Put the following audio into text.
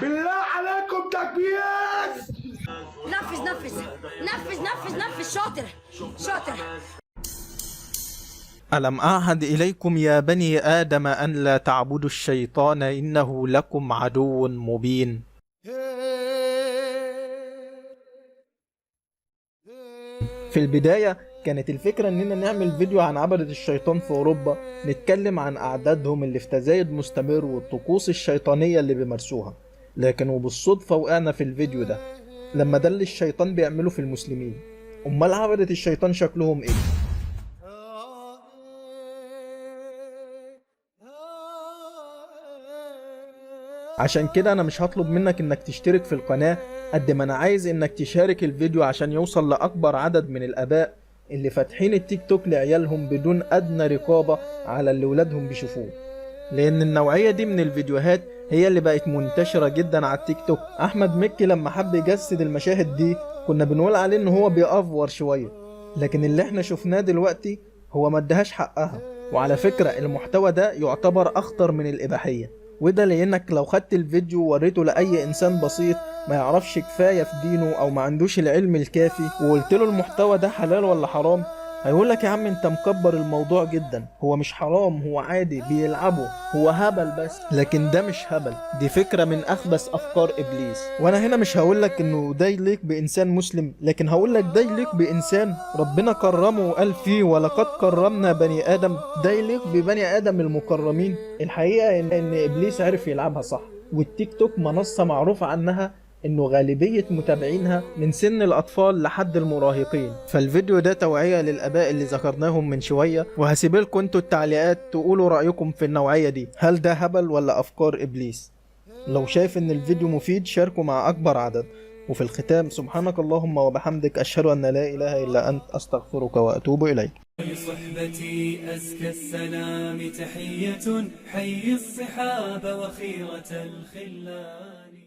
بالله عليكم تكبير. نفذ نفذ نفذ نفذ نفذ. شاطر شاطر. ألم أعهد إليكم يا بني آدم أن لا تعبدوا الشيطان إنه لكم عدو مبين. في البداية كانت الفكرة إننا نعمل فيديو عن عبدة الشيطان في أوروبا، نتكلم عن أعدادهم اللي في تزايد مستمر والطقوس الشيطانية اللي بيمارسوها، لكن وبالصدفة وقعنا في الفيديو ده لما ده اللي الشيطان بيعمله في المسلمين. أمال عبدة الشيطان شكلهم إيه؟ عشان كده انا مش هطلب منك انك تشترك في القناة قد ما انا عايز انك تشارك الفيديو عشان يوصل لاكبر عدد من الاباء اللي فاتحين التيك توك لعيالهم بدون ادنى رقابة على اللي ولادهم بيشوفوه، لان النوعية دي من الفيديوهات هي اللي بقت منتشرة جدا على التيك توك. احمد مكي لما حب يجسد المشاهد دي كنا بنقول عليه ان هو بيأفور شوية، لكن اللي احنا شفناه دلوقتي هو ما ادهاش حقها. وعلى فكرة المحتوى ده يعتبر اخطر من الاباحية، وده لانك لو خدت الفيديو ووريته لاي انسان بسيط ما يعرفش كفاية في دينه او ما عندوش العلم الكافي وقلت له المحتوى ده حلال ولا حرام، هيقولك يا عم انت مكبر الموضوع جدا، هو مش حرام، هو عادي بيلعبوا، هو هبل بس. لكن ده مش هبل، دي فكرة من اخبث افكار ابليس. وانا هنا مش هقولك انه ده يليق بانسان مسلم، لكن هقولك ده يليق بانسان ربنا كرمه وقال فيه ولقد كرمنا بني ادم، ده يليق ببني ادم المكرمين. الحقيقة ان ابليس عرف يلعبها صح، والتيك توك منصة معروف عنها انه غالبية متابعينها من سن الاطفال لحد المراهقين. فالفيديو ده توعية للاباء اللي ذكرناهم من شوية، وهسيب لكم انتوا التعليقات تقولوا رأيكم في النوعية دي، هل ده هبل ولا افكار ابليس؟ لو شايف ان الفيديو مفيد شاركه مع اكبر عدد. وفي الختام سبحانك اللهم وبحمدك اشهد ان لا اله الا انت استغفرك واتوب اليك. لصحبتي أزكى السلام تحية، حي الصحاب وخيرة الخلان.